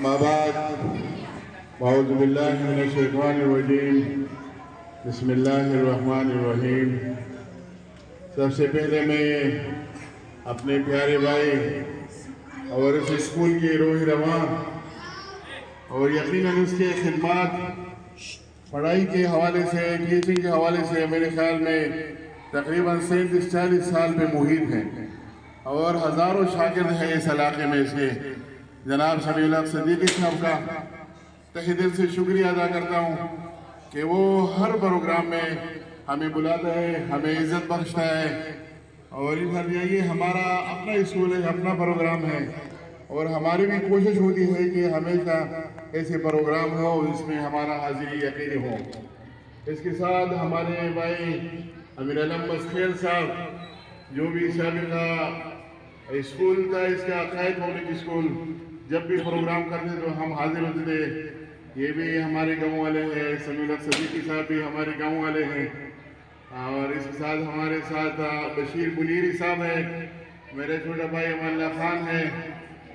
अम्मा बाद अऊज़ु बिल्लाहि मिनश शैतानिर रजीम बिस्मिल्लाहिर्रहमानिर्रहीम। सबसे पहले मैं अपने प्यारे भाई और इस स्कूल के रोह रवां और यकीनन उसके खिदमत पढ़ाई के हवाले से, टीचिंग के हवाले से मेरे ख्याल में तकरीबन 37-40 साल पे मुहित हैं और हज़ारों शागिर्द हैं इस इलाके में से। जनाब समीउल हक सिद्दीकी साहब का तहे दिल से शुक्रिया अदा करता हूँ कि वो हर प्रोग्राम में हमें बुलाता है, हमें इज़्ज़त बख्शता है। और इधर ये हमारा अपना स्कूल है, अपना प्रोग्राम है और हमारी भी कोशिश होती है कि हमेशा ऐसे प्रोग्राम हो, इसमें हमारा हाजिरी यकीनी हो। इसके साथ हमारे भाई अमीर आलम मस्खेल साहब जो भी साबिका स्कूल का इसका कायद पब्लिक स्कूल जब भी प्रोग्राम करते तो हम हाजिर होते थे। ये भी हमारे गाँव वाले हैं, समीउल हक सिद्दीकी साहब भी हमारे गाँव वाले हैं। और इसके साथ हमारे साथ बशीर बुनीरी साहब हैं, मेरे छोटा भाई अमल्ला खान है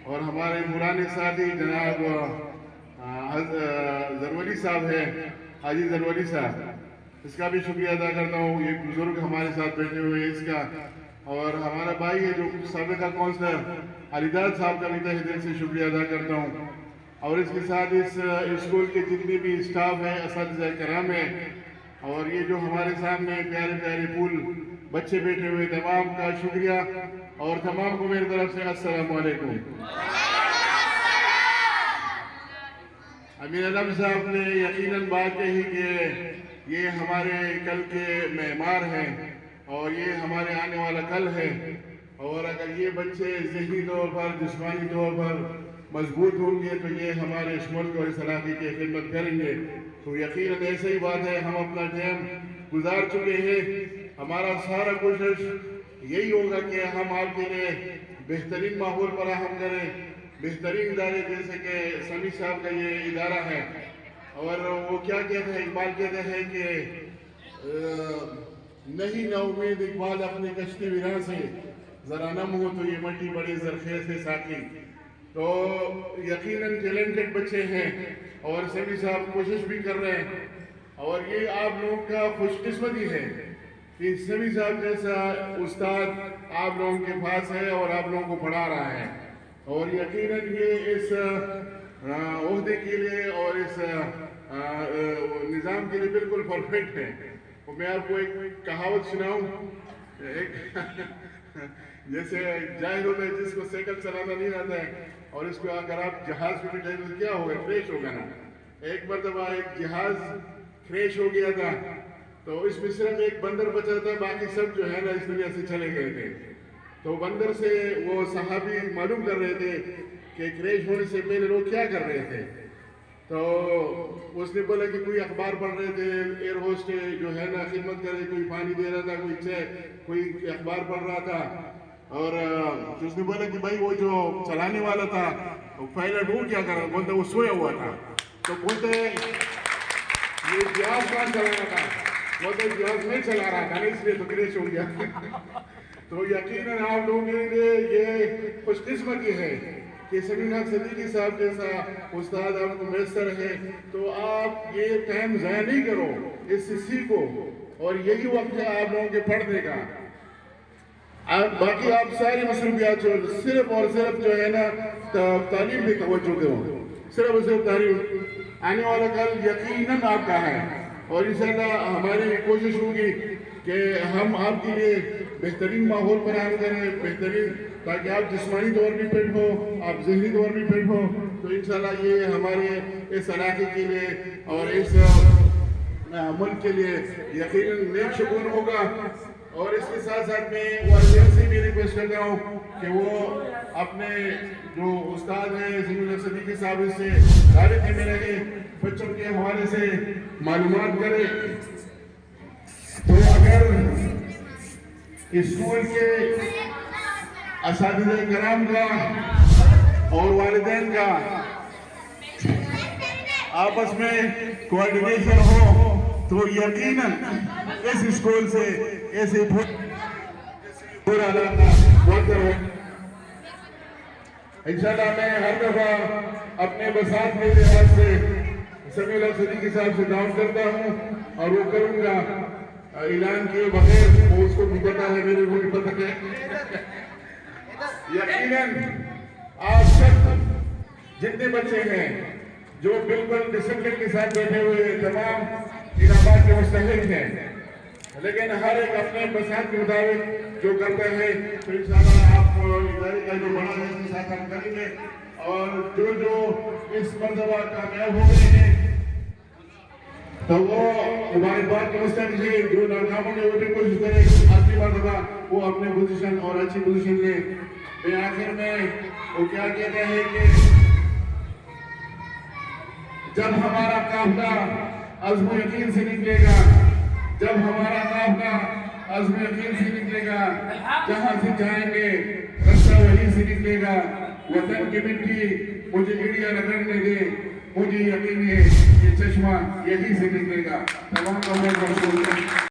और हमारे पुराने साथी जनाब जरवली साहब हैं, हाजी जरवली साहब, इसका भी शुक्रिया अदा करता हूँ। ये बुजुर्ग हमारे साथ बैठे हुए हैं इसका। और हमारा भाई है जो साबिका काउंसलर अलीदाद साहब का भी तहे दिल से शुक्रिया अदा करता हूँ। और इसके साथ इस स्कूल के जितने भी स्टाफ हैं, असातिज़ा कराम हैं और ये जो हमारे सामने प्यारे प्यारे फूल बच्चे बैठे हुए, तमाम का शुक्रिया और तमाम को मेरी तरफ से अस्सलामु अलैकुम। अमीर आलम साहब ने यकीनन बात कही कि ये हमारे कल के मेहमान हैं और ये हमारे आने वाला कल है। और अगर ये बच्चे ज़हनी तौर पर, जिस्मानी तौर पर मजबूत होंगे तो ये हमारे इस मुल्क और इस इलाके की खिदमत करेंगे। तो यकीनन ऐसे ही बात है, हम अपना टाइम गुजार चुके हैं। हमारा सारा कोशिश यही होगा कि हम आपके लिए बेहतरीन माहौल फराहम करें, बेहतरीन इदारे जैसे कि समी साहब का ये इदारा है। और वो क्या कहते हैं, इकबाल कहते हैं कि नहीं ना उम्मीद इकबाल अपनी कश्ती विरा से, जरा नम हो तो ये मट्टी बड़ी जरखेज है साकी। तो यकीनन टैलेंटेड बच्चे हैं और सभी साहब कोशिश भी कर रहे हैं। और ये आप लोगों का खुशकिस्मती है कि सभी साहब जैसा उस्ताद आप लोगों के पास है और आप लोगों को पढ़ा रहा है। और यकीनन ये इस ओहदे के लिए और इस निज़ाम के लिए बिल्कुल परफेक्ट है। और मैं आपको एक कहावत सुनाऊं, जैसे जाहिर होता है जिसको साइकिल चलाना नहीं आता है और इसको अगर आप जहाज पे बिठाएंगे तो क्या होगा, क्रैश होगा ना। एक मरतबा एक जहाज क्रैश हो गया था तो इसमें सिर्फ एक बंदर बचा था, बाकी सब जो है ना इस दुनिया से चले गए थे। तो बंदर से वो सहाबी मालूम कर रहे थे कि क्रैश होने से पहले लोग क्या कर रहे थे। तो उसने बोला कि कोई अखबार पढ़ रहे थे, एयर होस्टेस जो है ना खिदमत करे, कोई पानी दे रहा था, कोई चाय, कोई अखबार पढ़ रहा था। और तो उसने बोला कि भाई वो जो चलाने वाला था पायलट वो क्या कर रहा, बोलते वो सोया हुआ था। तो बोलते ये जहाज कौन चला रहा था, बोलते जहाज नहीं चला रहा था इसलिए तो क्रैश हो गया। तो यकीनन आप लोगों के लिए ये खुशकिस्मती है कि समीउल हक सिद्दीकी साहब जैसा उस्ताद आपको मैसर है। तो आप ये टाइम ज़ाया नहीं करो, इससे सीखो और यही वक्त है आप लोगों के पढ़ने का। बाकी आप सारी मसरूफियात सिर्फ और सिर्फ जो है ना तालीम पे तवज्जो दो, सिर्फ और सिर्फ तालीम। आने वाला कल यकीनन आपका है और इंशाअल्लाह हमारी कोशिश होगी कि हम आपके लिए बेहतरीन माहौल फराहम करें, बेहतरीन, ताकि आप जिस्मानी तौर भी फिट हो, आप ज़हनी तौर भी फिट हो। तो इंशाअल्लाह ये हमारे इस इलाके के लिए और इस मुल्क के लिए यकीनन नेक शुगुन होगा। और इसके साथ साथ मैं वालिदैन से भी रिक्वेस्ट करता हूँ कि वो अपने जो उस्ताद हैं समीउल हक सिद्दीकी साहब से राबिते में रहे, बच्चों के हवाले से मालूमात करें। तो अगर स्कूल के असातिज़ा कराम का और वालिदैन का आपस में कोऑर्डिनेशन हो तो यकीनन इस स्कूल से ऐसे पूरा इलाका बहुत इंशाल्लाह मैं हर दफा अपने बसात के लिहाज से समीउल हक सिद्दीकी साहब से दावत करता हूँ और वो करूँगा ऐलान किए बगैर, वो उसको भी पता है, मेरे को भी पता है। यकीनन आप सब जितने बच्चे हैं जो बिल्कुल डिसिप्लिन के साथ बैठे हुए तमाम इनामात के मुस्तहिक हैं, लेकिन हर एक अपने बसात के मुताबिक जो करता है, तो इंशाल्लाह आप इदारे का जो बड़ा है इसके साथ हम करेंगे। और जो इस मरतबा कामयाब हो गए हैं तो वो मुबारकबाद के मुस्तहिक है। जो नाकाम ने वो भी कोशिश करें आखिरी मरतबा वो अपने पोजीशन और अच्छी पोजीशन ले। आखिर में वो क्या कहते हैं कि जब हमारा काफिला अज़्म यकीन से निकलेगा, जब हमारा काफिला अज़्म यकीन से निकलेगा, जहाँ से जाएंगे रास्ता वहीं से निकलेगा। वतन की मिट्टी मुझे एड़िया रगड़ने दे, मुझे यकीन है ये चश्मा यहीं से निकलेगा। तमाम लोगों को